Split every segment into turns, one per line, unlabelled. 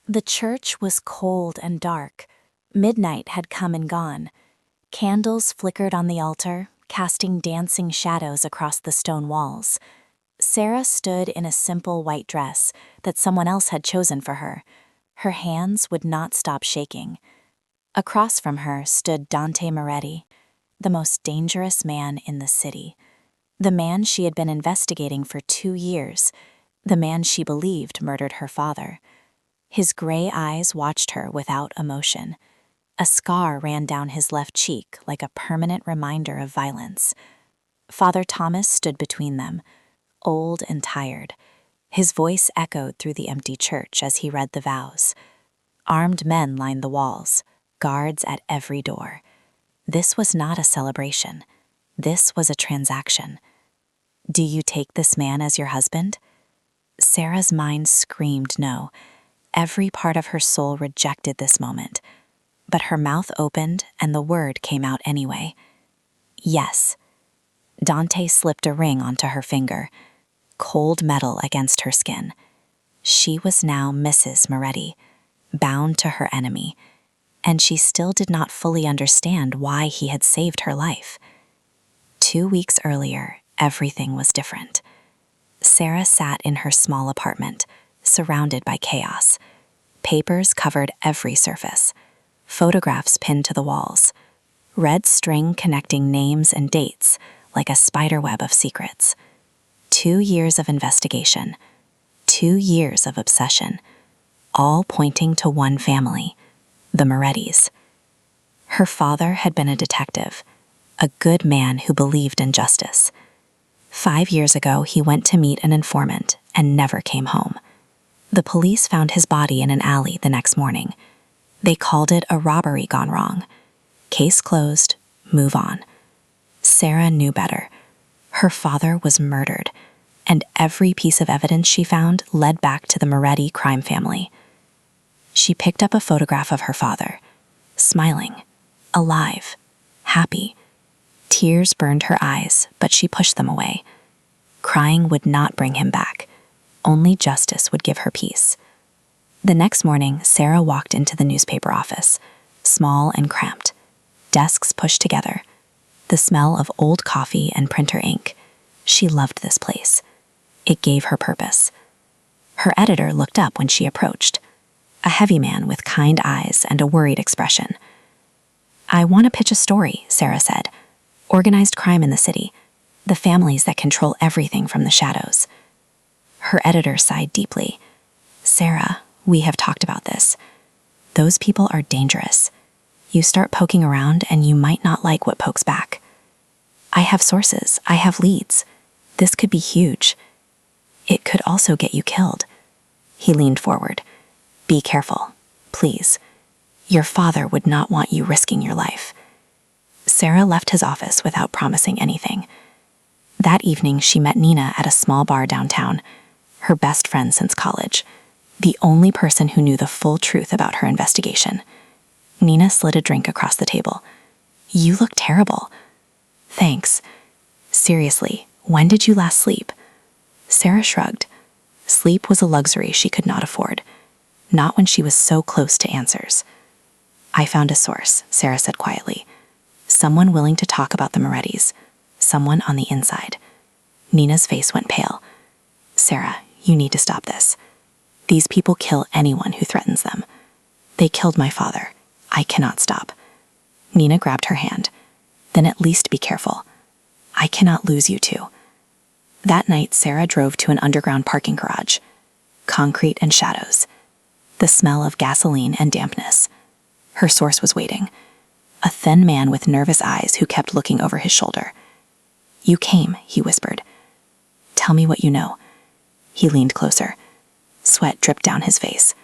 The church was cold and dark. Midnight had come and gone. Candles flickered on the altar, casting dancing shadows across the stone walls. Sarah stood in a simple white dress that someone else had chosen for her. Her hands would not stop shaking. Across from her stood Dante Moretti, the most dangerous man in the city. The man she had been investigating for 2 years. The man she believed murdered her father. His gray eyes watched her without emotion. A scar ran down his left cheek like a permanent reminder of violence. Father Thomas stood between them, old and tired. His voice echoed through the empty church as he read the vows. Armed men lined the walls, guards at every door. This was not a celebration. This was a transaction. "Do you take this man as your husband?" Sarah's mind screamed no. Every part of her soul rejected this moment. But her mouth opened and the word came out anyway. Yes. Dante slipped a ring onto her finger, cold metal against her skin. She was now Mrs. Moretti, bound to her enemy, and she still did not fully understand why he had saved her life. 2 weeks earlier, everything was different. Sarah sat in her small apartment, surrounded by chaos. Papers covered every surface, photographs pinned to the walls, red string connecting names and dates like a spiderweb of secrets. 2 years of investigation, 2 years of obsession, all pointing to one family, the Morettis. Her father had been a detective, a good man who believed in justice. 5 years ago, he went to meet an informant and never came home. The police found his body in an alley the next morning. They called it a robbery gone wrong. Case closed, move on. Sarah knew better. Her father was murdered, and every piece of evidence she found led back to the Moretti crime family. She picked up a photograph of her father, smiling, alive, happy. Tears burned her eyes, but she pushed them away. Crying would not bring him back. Only justice would give her peace. The next morning, Sarah walked into the newspaper office, small and cramped, desks pushed together, the smell of old coffee and printer ink. She loved this place. It gave her purpose. Her editor looked up when she approached, a heavy man with kind eyes and a worried expression. "I want to pitch a story," Sarah said. "Organized crime in the city, the families that control everything from the shadows." Her editor sighed deeply. "Sarah, we have talked about this. Those people are dangerous. You start poking around and you might not like what pokes back. I have sources, I have leads. This could be huge. It could also get you killed." He leaned forward. "Be careful, please. Your father would not want you risking your life." Sarah left his office without promising anything. That evening, she met Nina at a small bar downtown, her best friend since college, the only person who knew the full truth about her investigation. Nina slid a drink across the table. "You look terrible." "Thanks. Seriously, when did you last sleep?" Sarah shrugged. Sleep was a luxury she could not afford, not when she was so close to answers. "I found a source," Sarah said quietly. "Someone willing to talk about the Morettis, someone on the inside." Nina's face went pale. "Sarah, you need to stop this. These people kill anyone who threatens them. They killed my father. I cannot stop." Nina grabbed her hand. "Then at least be careful. I cannot lose you two." That night, Sarah drove to an underground parking garage. Concrete and shadows. The smell of gasoline and dampness. Her source was waiting. A thin man with nervous eyes who kept looking over his shoulder. "You came," he whispered. "Tell me what you know." He leaned closer. Sweat dripped down his face.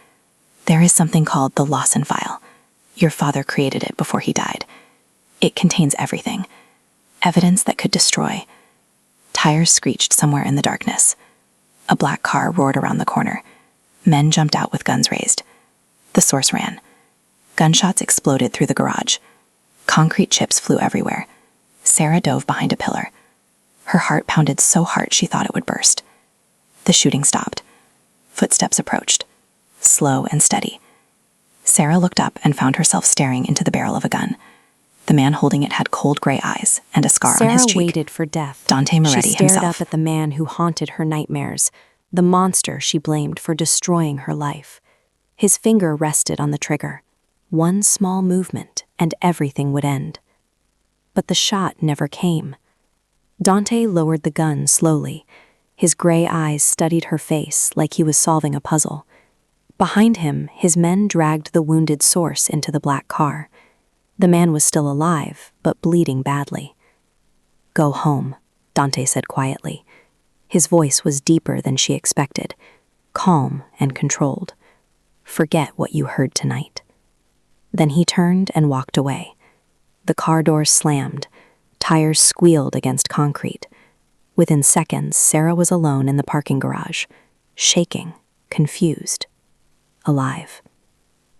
"There is something called the Lawson File. Your father created it before he died. It contains everything. Evidence that could destroy." Tires screeched somewhere in the darkness. A black car roared around the corner. Men jumped out with guns raised. The source ran. Gunshots exploded through the garage. Concrete chips flew everywhere. Sarah dove behind a pillar. Her heart pounded so hard she thought it would burst. The shooting stopped. Footsteps approached. slow and steady. Sarah looked up and found herself staring into the barrel of a gun. The man holding it had cold gray eyes and a scar on his cheek.
Sarah waited for death.
Dante Moretti
She stared
himself.
up at the man who haunted her nightmares, the monster she blamed for destroying her life. His finger rested on the trigger. One small movement, and everything would end. But the shot never came. Dante lowered the gun slowly. His gray eyes studied her face like he was solving a puzzle. Behind him, his men dragged the wounded source into the black car. The man was still alive, but bleeding badly. "Go home," Dante said quietly. His voice was deeper than she expected, calm and controlled. "Forget what you heard tonight." Then he turned and walked away. The car doors slammed. Tires squealed against concrete. Within seconds, Sarah was alone in the parking garage, shaking, confused, alive.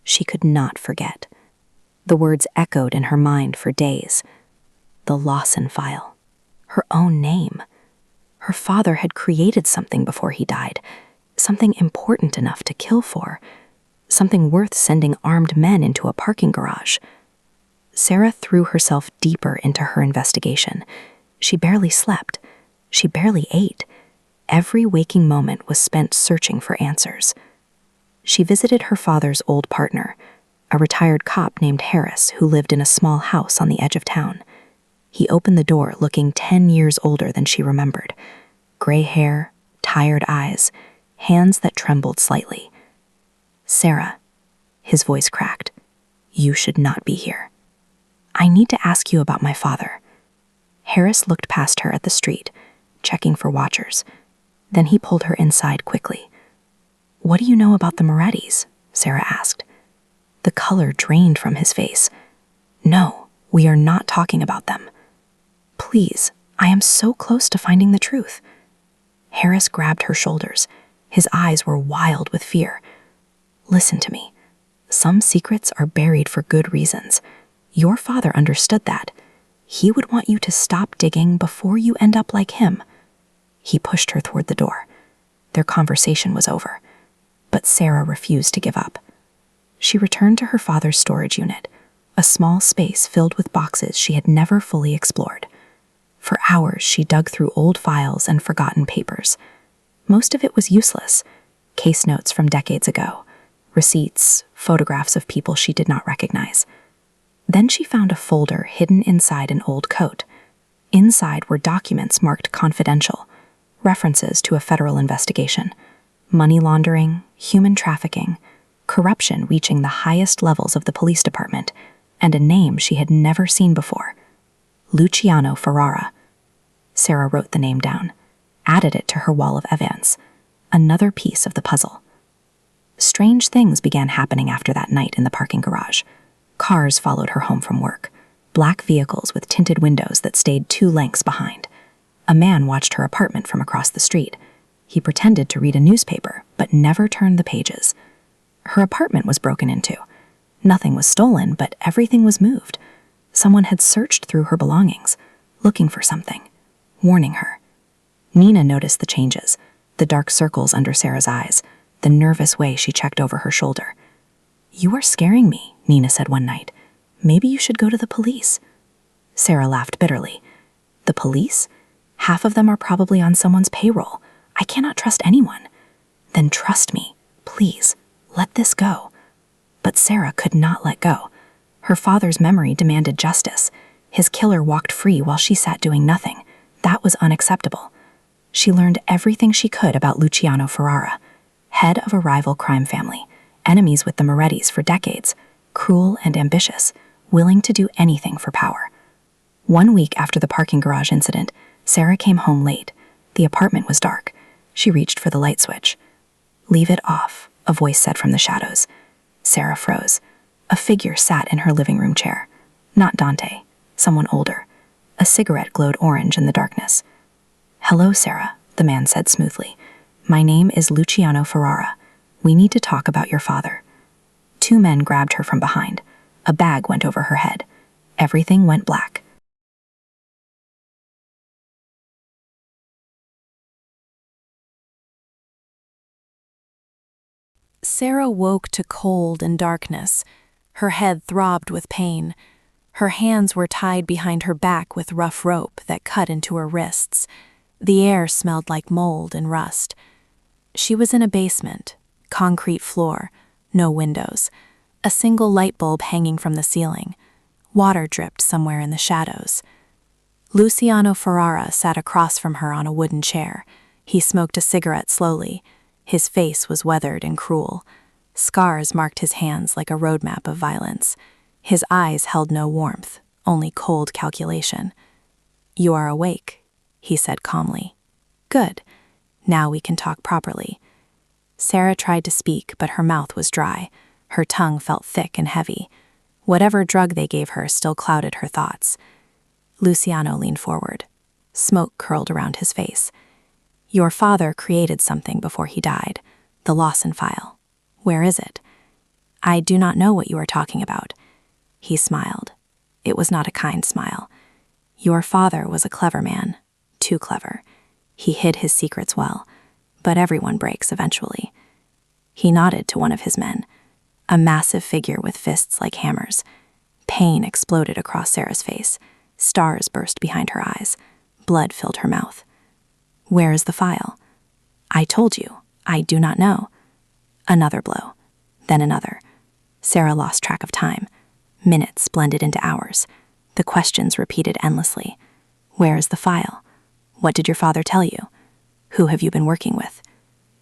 She could not forget. The words echoed in her mind for days. The Lawson file. Her own name. Her father had created something before he died, something important enough to kill for, something worth sending armed men into a parking garage. Sarah threw herself deeper into her investigation. She barely slept. She barely ate. Every waking moment was spent searching for answers. She visited her father's old partner, a retired cop named Harris who lived in a small house on the edge of town. He opened the door looking 10 years older than she remembered. Gray hair, tired eyes, hands that trembled slightly. "Sarah," his voice cracked, "you should not be here. I need to ask you about my father." Harris looked past her at the street, checking for watchers. Then he pulled her inside quickly. "What do you know about the Morettis?" Sarah asked. The color drained from his face. "No, we are not talking about them. Please, I am so close to finding the truth." Harris grabbed her shoulders. His eyes were wild with fear. "Listen to me. Some secrets are buried for good reasons. Your father understood that. He would want you to stop digging before you end up like him." He pushed her toward the door. Their conversation was over. But Sarah refused to give up. She returned to her father's storage unit, a small space filled with boxes she had never fully explored. For hours, she dug through old files and forgotten papers. Most of it was useless. Case notes from decades ago, receipts, photographs of people she did not recognize. Then she found a folder hidden inside an old coat. Inside were documents marked confidential, references to a federal investigation, money laundering, human trafficking, corruption reaching the highest levels of the police department, and a name she had never seen before: Luciano Ferrara. Sarah wrote the name down, added it to her wall of evidence, another piece of the puzzle. Strange things began happening after that night in the parking garage. Cars followed her home from work, black vehicles with tinted windows that stayed 2 lengths behind. A man watched her apartment from across the street. He pretended to read a newspaper, but never turned the pages. Her apartment was broken into. Nothing was stolen, but everything was moved. Someone had searched through her belongings, looking for something, warning her. Nina noticed the changes, the dark circles under Sarah's eyes, the nervous way she checked over her shoulder. "You are scaring me," Nina said one night. "Maybe you should go to the police." Sarah laughed bitterly. "The police? Half of them are probably on someone's payroll. I cannot trust anyone." "Then trust me. Please, let this go." But Sarah could not let go. Her father's memory demanded justice. His killer walked free while she sat doing nothing. That was unacceptable. She learned everything she could about Luciano Ferrara, head of a rival crime family, enemies with the Morettis for decades, cruel and ambitious, willing to do anything for power. 1 week after the parking garage incident, Sarah came home late. The apartment was dark. She reached for the light switch. "Leave it off," a voice said from the shadows. Sarah froze. A figure sat in her living room chair. Not Dante, someone older. A cigarette glowed orange in the darkness. "Hello, Sarah," the man said smoothly. "My name is Luciano Ferrara. We need to talk about your father." 2 men grabbed her from behind. A bag went over her head. Everything went black. Sarah woke to cold and darkness. Her head throbbed with pain. Her hands were tied behind her back with rough rope that cut into her wrists. The air smelled like mold and rust. She was in a basement, concrete floor, no windows, a single light bulb hanging from the ceiling. Water dripped somewhere in the shadows. Luciano Ferrara sat across from her on a wooden chair. He smoked a cigarette slowly. His face was weathered and cruel. Scars marked his hands like a roadmap of violence. His eyes held no warmth, only cold calculation. "You are awake," he said calmly. "Good. Now we can talk properly." Sarah tried to speak, but her mouth was dry. Her tongue felt thick and heavy. Whatever drug they gave her still clouded her thoughts. Luciano leaned forward. Smoke curled around his face. "Your father created something before he died, the Lawson file. Where is it?" "I do not know what you are talking about." He smiled. It was not a kind smile. "Your father was a clever man, too clever. He hid his secrets well, but everyone breaks eventually." He nodded to one of his men, a massive figure with fists like hammers. Pain exploded across Sarah's face. Stars burst behind her eyes. Blood filled her mouth. "Where is the file?" "I told you, I do not know." Another blow, then another. Sarah lost track of time. Minutes blended into hours. The questions repeated endlessly. "Where is the file? What did your father tell you? Who have you been working with?"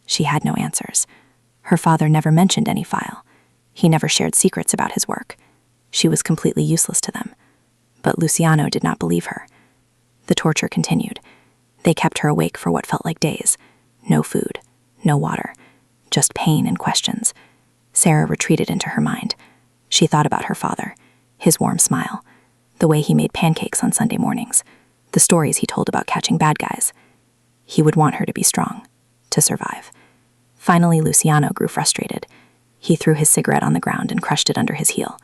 She had no answers. Her father never mentioned any file. He never shared secrets about his work. She was completely useless to them. But Luciano did not believe her. The torture continued. They kept her awake for what felt like days. No food, no water, just pain and questions. Sarah retreated into her mind. She thought about her father, his warm smile, the way he made pancakes on Sunday mornings, the stories he told about catching bad guys. He would want her to be strong, to survive. Finally, Luciano grew frustrated. He threw his cigarette on the ground and crushed it under his heel.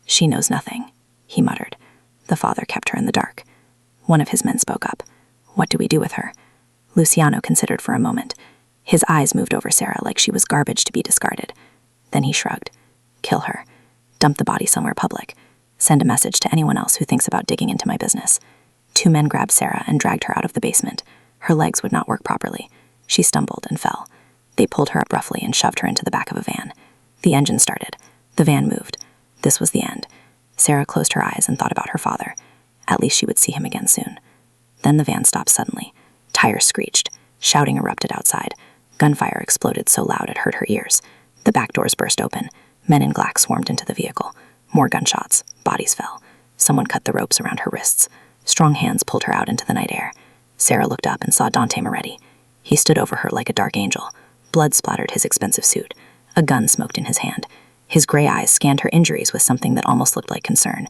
"She knows nothing," he muttered. The father kept her in the dark. One of his men spoke up. "What do we do with her?" Luciano considered for a moment. His eyes moved over Sarah like she was garbage to be discarded. Then he shrugged. "Kill her. Dump the body somewhere public. Send a message to anyone else who thinks about digging into my business." Two men grabbed Sarah and dragged her out of the basement. Her legs would not work properly. She stumbled and fell. They pulled her up roughly and shoved her into the back of a van. The engine started. The van moved. This was the end. Sarah closed her eyes and thought about her father. At least she would see him again soon. Then the van stopped suddenly. Tires screeched. Shouting erupted outside. Gunfire exploded so loud it hurt her ears. The back doors burst open. Men in black swarmed into the vehicle. More gunshots. Bodies fell. Someone cut the ropes around her wrists. Strong hands pulled her out into the night air. Sarah looked up and saw Dante Moretti. He stood over her like a dark angel. Blood splattered his expensive suit. A gun smoked in his hand. His gray eyes scanned her injuries with something that almost looked like concern.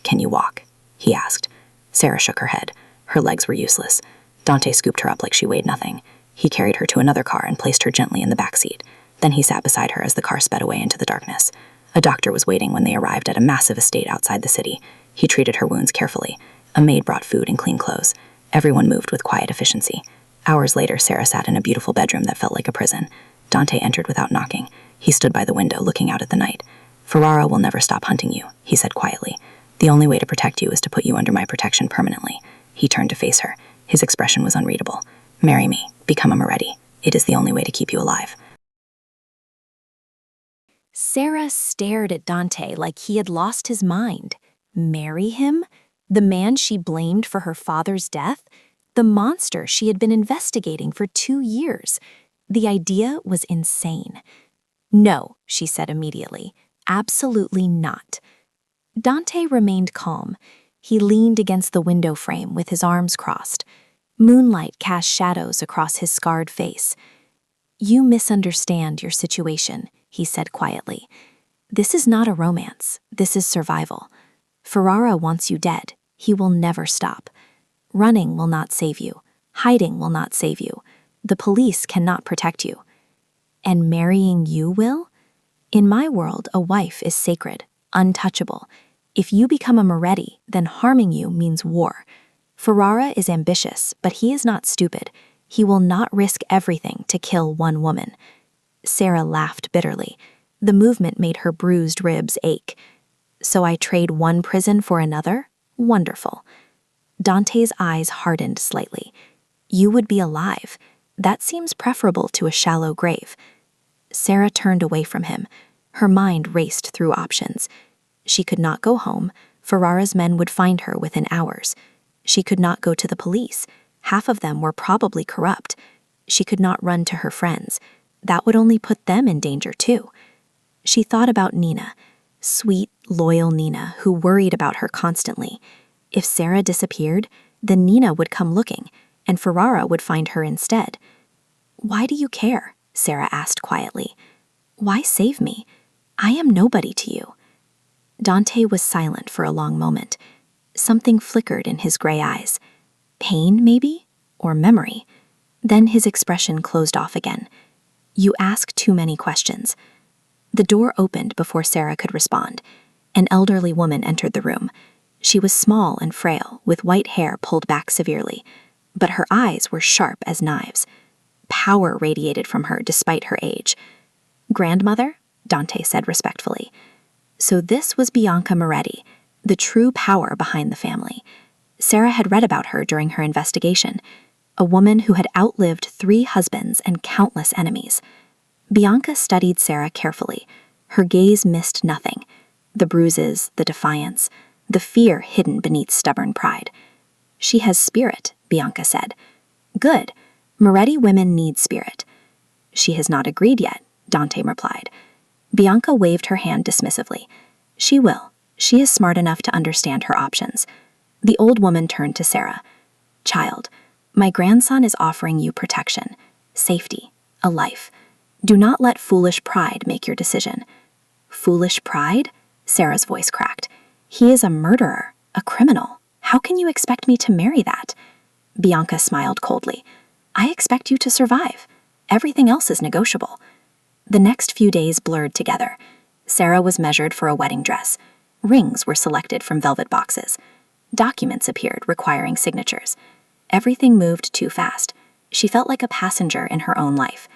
"Can you walk?" he asked. Sarah shook her head. Her legs were useless. Dante scooped her up like she weighed nothing. He carried her to another car and placed her gently in the back seat. Then he sat beside her as the car sped away into the darkness. A doctor was waiting when they arrived at a massive estate outside the city. He treated her wounds carefully. A maid brought food and clean clothes. Everyone moved with quiet efficiency. Hours later, Sarah sat in a beautiful bedroom that felt like a prison. Dante entered without knocking. He stood by the window, looking out at the night. "Ferrara will never stop hunting you," he said quietly. "The only way to protect you is to put you under my protection permanently." He turned to face her. His expression was unreadable. "Marry me. Become a Moretti. It is the only way to keep you alive."
Sarah stared at Dante like he had lost his mind. Marry him? The man she blamed for her father's death? The monster she had been investigating for 2 years? The idea was insane. "No," she said immediately. "Absolutely not." Dante remained calm. He leaned against the window frame with his arms crossed. Moonlight cast shadows across his scarred face. "You misunderstand your situation," he said quietly. "This is not a romance. This is survival. Ferrara wants you dead. He will never stop. Running will not save you. Hiding will not save you. The police cannot protect you. And marrying you will? In my world, a wife is sacred, untouchable. If you become a Moretti, then harming you means war. Ferrara is ambitious, but he is not stupid. He will not risk everything to kill one woman." Sarah laughed bitterly. The movement made her bruised ribs ache. So I trade one prison for another? Wonderful. Dante's eyes hardened slightly. You would be alive. That seems preferable to a shallow grave. Sarah turned away from him. Her mind raced through options. She could not go home. Ferrara's men would find her within hours. She could not go to the police. Half of them were probably corrupt. She could not run to her friends. That would only put them in danger too. She thought about Nina, sweet, loyal Nina, who worried about her constantly. If Sarah disappeared, then Nina would come looking, and Ferrara would find her instead. Why do you care? Sarah asked quietly. Why save me? I am nobody to you. Dante was silent for a long moment. Something flickered in his gray eyes. Pain, maybe? Or memory? Then his expression closed off again. You ask too many questions. The door opened before Sarah could respond. An elderly woman entered the room. She was small and frail, with white hair pulled back severely, but her eyes were sharp as knives. Power radiated from her despite her age. Grandmother? Dante said respectfully. So this was Bianca Moretti, the true power behind the family. Sarah had read about her during her investigation, a woman who had outlived 3 husbands and countless enemies. Bianca studied Sarah carefully. Her gaze missed nothing. The bruises, the defiance, the fear hidden beneath stubborn pride. She has spirit, Bianca said. Good. Moretti women need spirit. She has not agreed yet, Dante replied. Bianca waved her hand dismissively. She will. She is smart enough to understand her options. The old woman turned to Sarah. Child, my grandson is offering you protection, safety, a life. Do not let foolish pride make your decision. Foolish pride? Sarah's voice cracked. He is a murderer, a criminal. How can you expect me to marry that? Bianca smiled coldly. I expect you to survive. Everything else is negotiable. The next few days blurred together. Sarah was measured for a wedding dress. Rings were selected from velvet boxes. Documents appeared requiring signatures. Everything moved too fast. She felt like a passenger in her own life.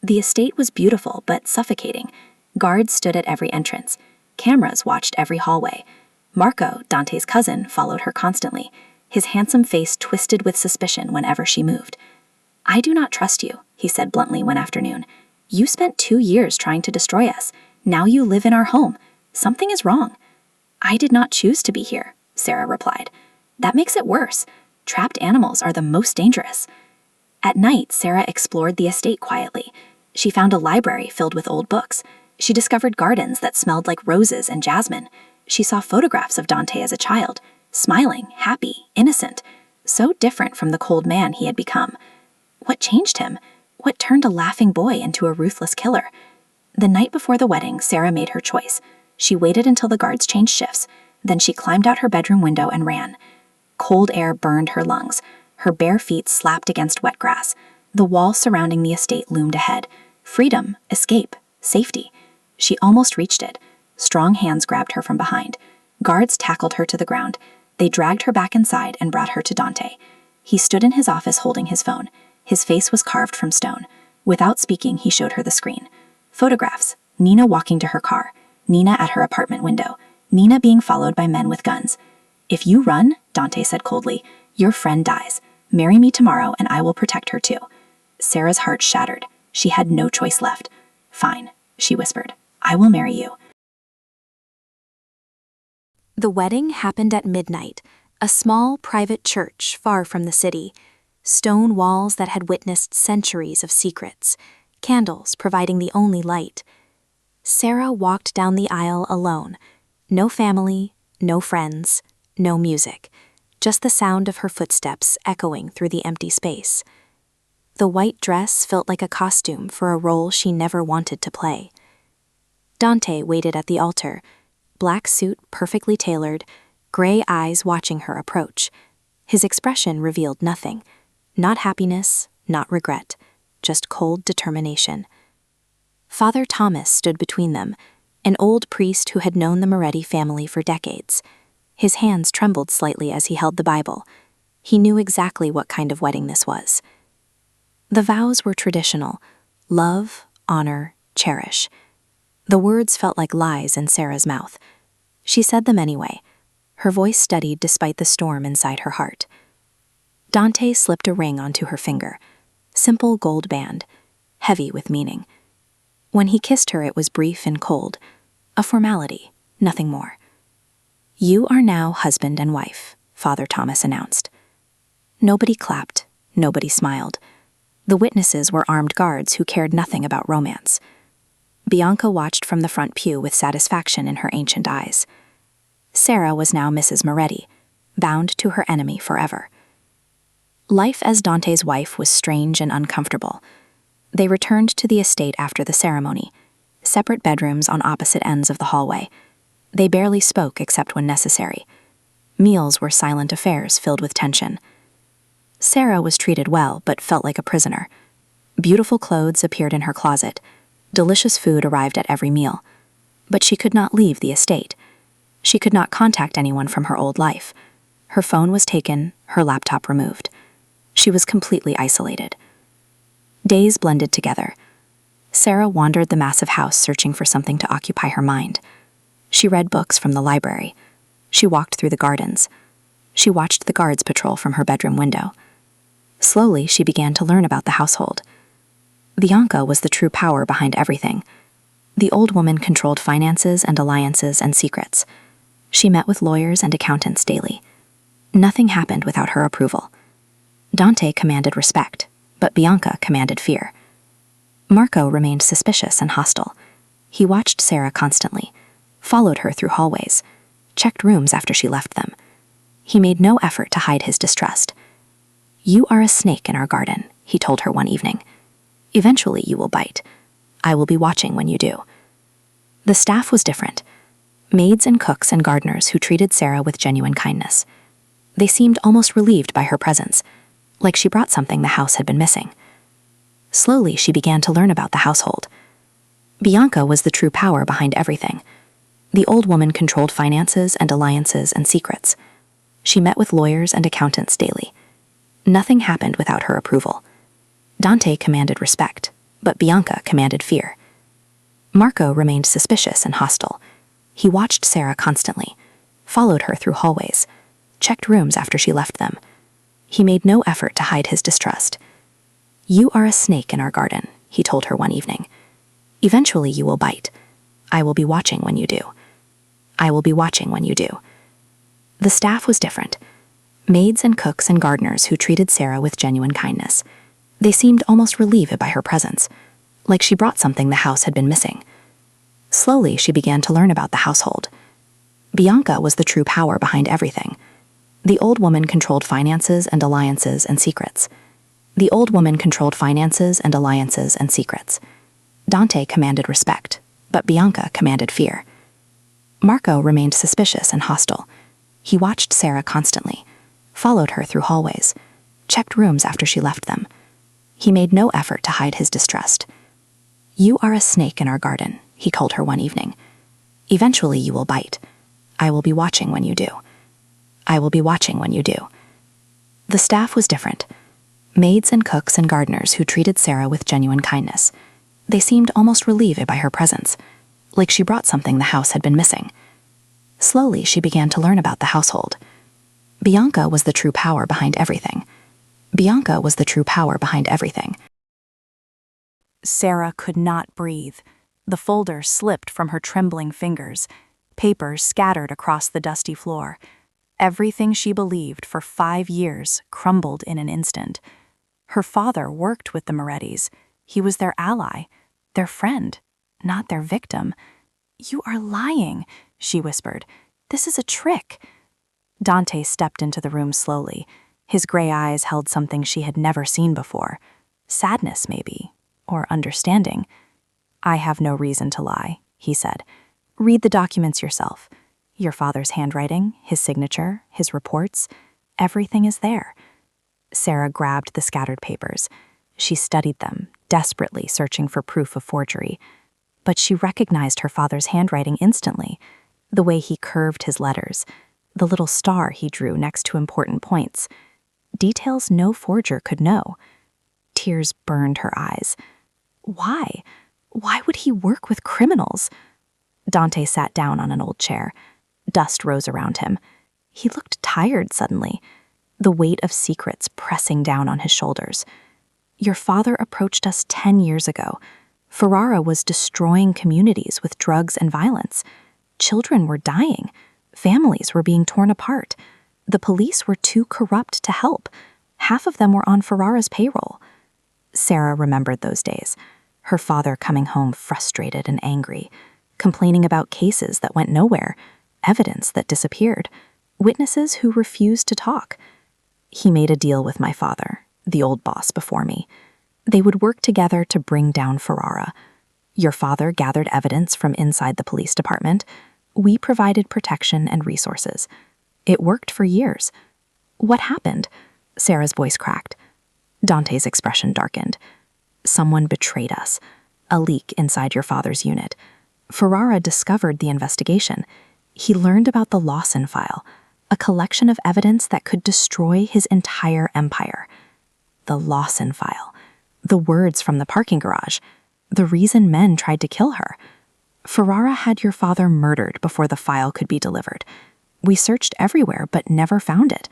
The estate was beautiful but suffocating. Guards stood at every entrance. Cameras watched every hallway. Marco, Dante's cousin, followed her constantly. His handsome face twisted with suspicion whenever she moved. I do not trust you, he said bluntly one afternoon. You spent 2 years trying to destroy us. Now you live in our home. Something is wrong. I did not choose to be here, Sarah replied. That makes it worse. Trapped animals are the most dangerous. At night, Sarah explored the estate quietly. She found a library filled with old books. She discovered gardens that smelled like roses and jasmine. She saw photographs of Dante as a child, smiling, happy, innocent, so different from the cold man he had become. What changed him? What turned a laughing boy into a ruthless killer? The night before the wedding, Sarah made her choice. She waited until the guards changed shifts. Then she climbed out her bedroom window and ran. Cold air burned her lungs. Her bare feet slapped against wet grass. The wall surrounding the estate loomed ahead. Freedom, escape, safety. She almost reached it. Strong hands grabbed her from behind. Guards tackled her to the ground. They dragged her back inside and brought her to Dante. He stood in his office holding his phone. His face was carved from stone. Without speaking, he showed her the screen. Photographs. Nina walking to her car. Nina at her apartment window. Nina being followed by men with guns. If you run, Dante said coldly, your friend dies. Marry me tomorrow and I will protect her too. Sarah's heart shattered. She had no choice left. Fine, she whispered. I will marry you.
The wedding happened at midnight, a small private church far from the city. Stone walls that had witnessed centuries of secrets, candles providing the only light. Sarah walked down the aisle alone. No family, no friends, no music, just the sound of her footsteps echoing through the empty space. The white dress felt like a costume for a role she never wanted to play. Dante waited at the altar, black suit perfectly tailored, gray eyes watching her approach. His expression revealed nothing. Not happiness, not regret, just cold determination. Father Thomas stood between them, an old priest who had known the Moretti family for decades. His hands trembled slightly as he held the Bible. He knew exactly what kind of wedding this was. The vows were traditional: love, honor, cherish. The words felt like lies in Sarah's mouth. She said them anyway, her voice steadied despite the storm inside her heart. Dante slipped a ring onto her finger, simple gold band, heavy with meaning. When he kissed her, it was brief and cold, a formality, nothing more. "You are now husband and wife," Father Thomas announced. Nobody clapped, nobody smiled. The witnesses were armed guards who cared nothing about romance. Bianca watched from the front pew with satisfaction in her ancient eyes. Sarah was now Mrs. Moretti, bound to her enemy forever. Life as Dante's wife was strange and uncomfortable. They returned to the estate after the ceremony, separate bedrooms on opposite ends of the hallway. They barely spoke except when necessary. Meals were silent affairs filled with tension. Sarah was treated well, but felt like a prisoner. Beautiful clothes appeared in her closet. Delicious food arrived at every meal. But she could not leave the estate. She could not contact anyone from her old life. Her phone was taken, her laptop removed. She was completely isolated. Days blended together. Sarah wandered the massive house searching for something to occupy her mind. She read books from the library. She walked through the gardens. She watched the guards patrol from her bedroom window. Slowly, she began to learn about the household. Bianca was the true power behind everything. The old woman controlled finances and alliances and secrets. She met with lawyers and accountants daily. Nothing happened without her approval. Dante commanded respect, but Bianca commanded fear. Marco remained suspicious and hostile. He watched Sarah constantly, followed her through hallways, checked rooms after she left them. He made no effort to hide his distrust. "You are a snake in our garden," he told her one evening. "Eventually you will bite. I will be watching when you do." The staff was different. Maids and cooks and gardeners who treated Sarah with genuine kindness. They seemed almost relieved by her presence, like she brought something the house had been missing. Slowly, she began to learn about the household. Bianca was the true power behind everything. The old woman controlled finances and alliances and secrets. She met with lawyers and accountants daily. Nothing happened without her approval. Dante commanded respect, but Bianca commanded fear. Marco remained suspicious and hostile. He watched Sarah constantly, followed her through hallways, checked rooms after she left them. He made no effort to hide his distrust. "You are a snake in our garden," he told her one evening. "Eventually you will bite. I will be watching when you do. I will be watching when you do." The staff was different. Maids and cooks and gardeners who treated Sarah with genuine kindness. They seemed almost relieved by her presence, like she brought something the house had been missing. Slowly, she began to learn about the household. Bianca was the true power behind everything. The old woman controlled finances and alliances and secrets. The old woman controlled finances and alliances and secrets. Dante commanded respect, but Bianca commanded fear. Marco remained suspicious and hostile. He watched Sarah constantly, followed her through hallways, checked rooms after she left them. He made no effort to hide his distrust. "You are a snake in our garden," he told her one evening. "Eventually you will bite. I will be watching when you do. I will be watching when you do." The staff was different. Maids and cooks and gardeners who treated Sarah with genuine kindness. They seemed almost relieved by her presence, like she brought something the house had been missing. Slowly, she began to learn about the household. Bianca was the true power behind everything. Bianca was the true power behind everything. Sarah could not breathe. The folder slipped from her trembling fingers. Papers scattered across the dusty floor. Everything she believed for 5 years crumbled in an instant. Her father worked with the Morettis. He was their ally, their friend, not their victim. "You are lying," she whispered. "This is a trick." Dante stepped into the room slowly. His gray eyes held something she had never seen before. Sadness, maybe, or understanding. "I have no reason to lie," he said. "Read the documents yourself. Your father's handwriting, his signature, his reports, everything is there." Sarah grabbed the scattered papers. She studied them, desperately searching for proof of forgery. But she recognized her father's handwriting instantly, the way he curved his letters, the little star he drew next to important points. Details no forger could know. Tears burned her eyes. Why? Why would he work with criminals? Dante sat down on an old chair. Dust rose around him. He looked tired suddenly, the weight of secrets pressing down on his shoulders. Your father approached us 10 years ago. Ferrara was destroying communities with drugs and violence. Children were dying. Families were being torn apart. The police were too corrupt to help. Half of them were on Ferrara's payroll. Sarah remembered those days, her father coming home frustrated and angry, complaining about cases that went nowhere, evidence that disappeared, witnesses who refused to talk. He made a deal with my father, the old boss before me. They would work together to bring down Ferrara. Your father gathered evidence from inside the police department. We provided protection and resources. It worked for years. What happened? Sarah's voice cracked. Dante's expression darkened. Someone betrayed us. A leak inside your father's unit. Ferrara discovered the investigation. He learned about the Lawson file, a collection of evidence that could destroy his entire empire. The Lawson file. The words from the parking garage. The reason men tried to kill her. Ferrara had your father murdered before the file could be delivered. We searched everywhere but never found it.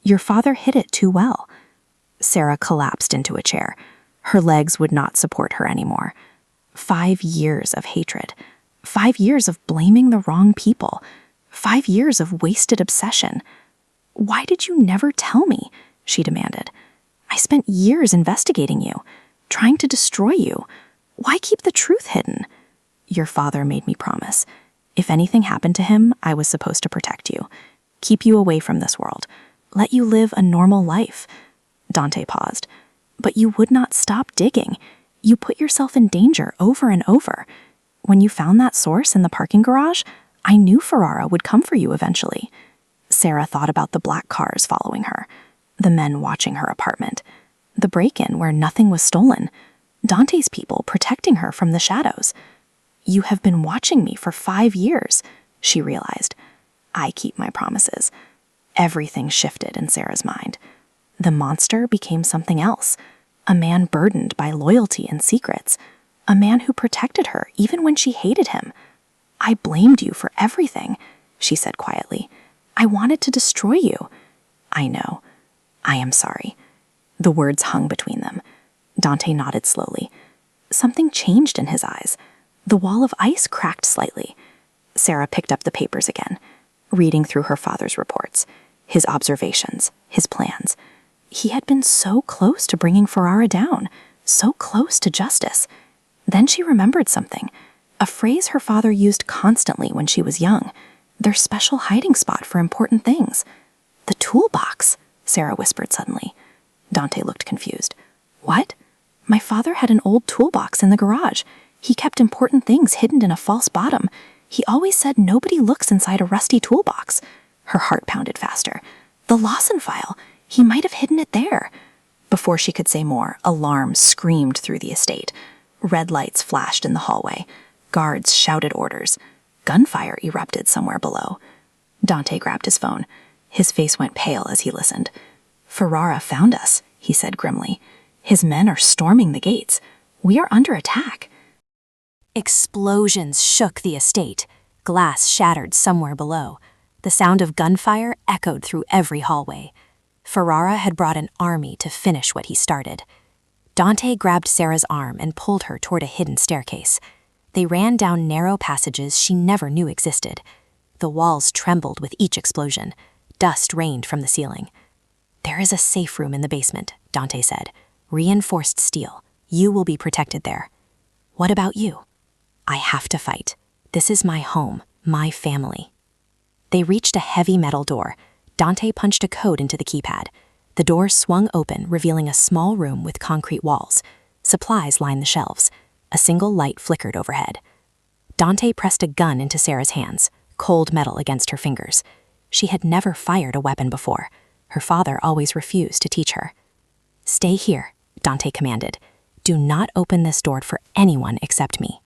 Your father hid it too well. Sarah collapsed into a chair. Her legs would not support her anymore. 5 years of hatred. 5 years of blaming the wrong people. 5 years of wasted obsession. Why did you never tell me? She demanded. I spent years investigating you, trying to destroy you. Why keep the truth hidden? Your father made me promise. If anything happened to him, I was supposed to protect you, keep you away from this world, let you live a normal life. Dante paused. But you would not stop digging. You put yourself in danger over and over. When you found that source in the parking garage, I knew Ferrara would come for you eventually. Sarah thought about the black cars following her, the men watching her apartment, the break-in where nothing was stolen, Dante's people protecting her from the shadows. You have been watching me for 5 years, she realized. I keep my promises. Everything shifted in Sarah's mind. The monster became something else, a man burdened by loyalty and secrets, a man who protected her even when she hated him. I blamed you for everything, she said quietly. I wanted to destroy you. I know. I am sorry. The words hung between them. Dante nodded slowly. Something changed in his eyes. The wall of ice cracked slightly. Sarah picked up the papers again, reading through her father's reports, his observations, his plans. He had been so close to bringing Ferrara down, so close to justice. Then she remembered something, a phrase her father used constantly when she was young, their special hiding spot for important things. The toolbox, Sarah whispered suddenly. Dante looked confused. What? My father had an old toolbox in the garage. He kept important things hidden in a false bottom. He always said nobody looks inside a rusty toolbox. Her heart pounded faster. The Lawson file. He might have hidden it there. Before she could say more, alarms screamed through the estate. Red lights flashed in the hallway. Guards shouted orders. Gunfire erupted somewhere below. Dante grabbed his phone. His face went pale as he listened. Ferrara found us, he said grimly. His men are storming the gates. We are under attack.
Explosions shook the estate. Glass shattered somewhere below. The sound of gunfire echoed through every hallway. Ferrara had brought an army to finish what he started. Dante grabbed Sarah's arm and pulled her toward a hidden staircase. They ran down narrow passages she never knew existed. The walls trembled with each explosion. Dust rained from the ceiling. There is a safe room in the basement, Dante said. Reinforced steel. You will be protected there. What about you? I have to fight. This is my home, my family. They reached a heavy metal door. Dante punched a code into the keypad. The door swung open, revealing a small room with concrete walls. Supplies lined the shelves. A single light flickered overhead. Dante pressed a gun into Sarah's hands, cold metal against her fingers. She had never fired a weapon before. Her father always refused to teach her. Stay here, Dante commanded. Do not open this door for anyone except me.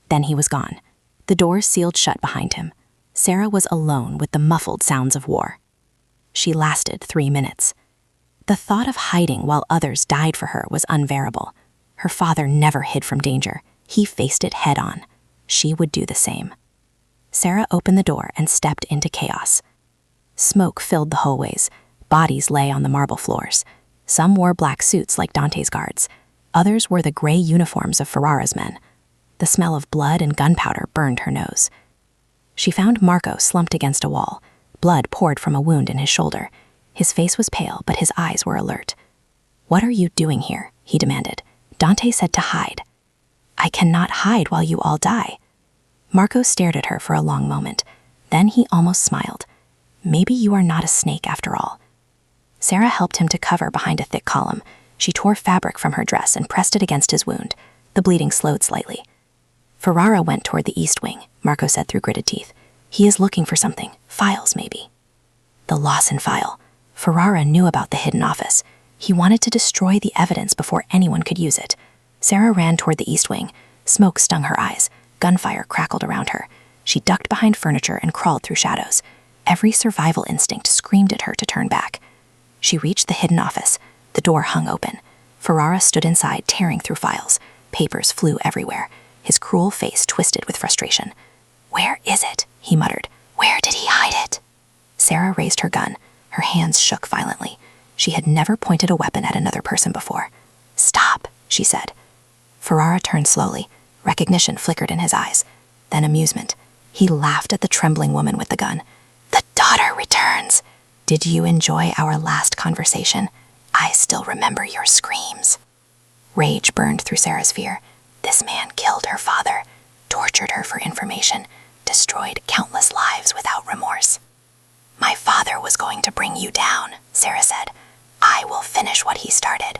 Then he was gone. The door sealed shut behind him. Sarah was alone with the muffled sounds of war. She lasted 3 minutes. The thought of hiding while others died for her was unbearable. Her father never hid from danger.
He faced it head-on. She would do the same. Sarah opened the door and stepped into chaos. Smoke filled the hallways. Bodies lay on the marble floors. Some wore black suits like Dante's guards. Others wore the gray uniforms of Ferrara's men. The smell of blood and gunpowder burned her nose. She found Marco slumped against a wall. Blood poured from a wound in his shoulder. His face was pale, but his eyes were alert. "What are you doing here?" he demanded. "Dante said to hide." "I cannot hide while you all die." Marco stared at her for a long moment. Then he almost smiled. "Maybe you are not a snake after all." Sarah helped him to cover behind a thick column. She tore fabric from her dress and pressed it against his wound. The bleeding slowed slightly. "Ferrara went toward the east wing," Marco said through gritted teeth. "He is looking for something. Files, maybe." The Lawson file. Ferrara knew about the hidden office. He wanted to destroy the evidence before anyone could use it. Sarah ran toward the east wing. Smoke stung her eyes. Gunfire crackled around her. She ducked behind furniture and crawled through shadows. Every survival instinct screamed at her to turn back. She reached the hidden office. The door hung open. Ferrara stood inside, tearing through files. Papers flew everywhere. His cruel face twisted with frustration. "Where is it?" he muttered. "Where did he hide it?" Sarah raised her gun. Her hands shook violently. She had never pointed a weapon at another person before. "Stop," she said. Ferrara turned slowly. Recognition flickered in his eyes. Then amusement. He laughed at the trembling woman with the gun. "The daughter returns. Did you enjoy our last conversation? I still remember your screams." Rage burned through Sarah's fear. This man killed her father, tortured her for information, destroyed countless lives without remorse. "My father was going to bring you down," Sarah said. "I will finish what he started."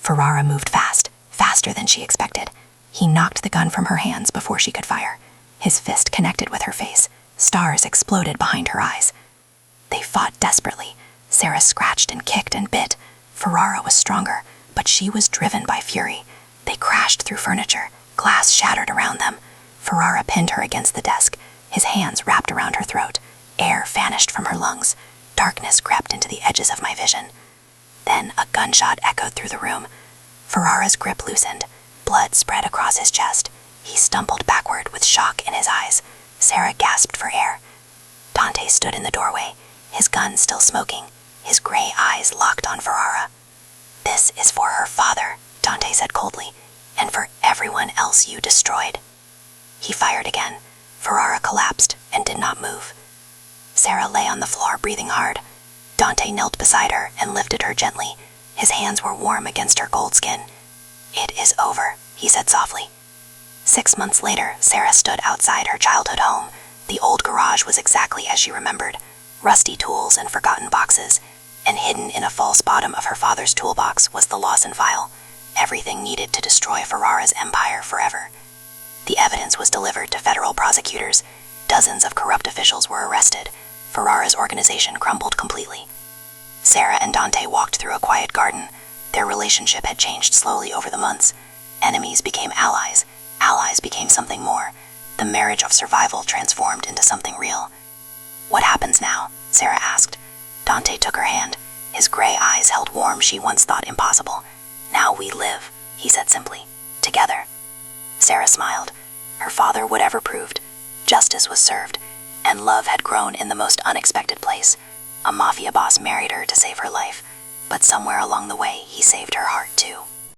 Ferrara moved fast, faster than she expected. He knocked the gun from her hands before she could fire. His fist connected with her face. Stars exploded behind her eyes. They fought desperately. Sarah scratched and kicked and bit. Ferrara was stronger, but she was driven by fury. They crashed through furniture. Glass shattered around them. Ferrara pinned her against the desk. His hands wrapped around her throat. Air vanished from her lungs. Darkness crept into the edges of my vision. Then a gunshot echoed through the room. Ferrara's grip loosened. Blood spread across his chest. He stumbled backward with shock in his eyes. Sarah gasped for air. Dante stood in the doorway, his gun still smoking, his gray eyes locked on Ferrara. "This is for her father," Dante said coldly, "and for everyone else you destroyed." He fired again. Ferrara collapsed and did not move. Sarah lay on the floor, breathing hard. Dante knelt beside her and lifted her gently. His hands were warm against her cold skin. "It is over," he said softly. 6 months later, Sarah stood outside her childhood home. The old garage was exactly as she remembered. Rusty tools and forgotten boxes. And hidden in a false bottom of her father's toolbox was the Lawson file. Everything needed to destroy Ferrara's empire forever. The evidence was delivered to federal prosecutors. Dozens of corrupt officials were arrested. Ferrara's organization crumbled completely. Sarah and Dante walked through a quiet garden. Their relationship had changed slowly over the months. Enemies became allies. Allies became something more. The marriage of survival transformed into something real. "What happens now?" Sarah asked. Dante took her hand. His gray eyes held warmth she once thought impossible. "Now we live," he said simply. "Together." Sarah smiled. Her father would ever proved. Justice was served, and love had grown in the most unexpected place. A mafia boss married her to save her life, but somewhere along the way he saved her heart too.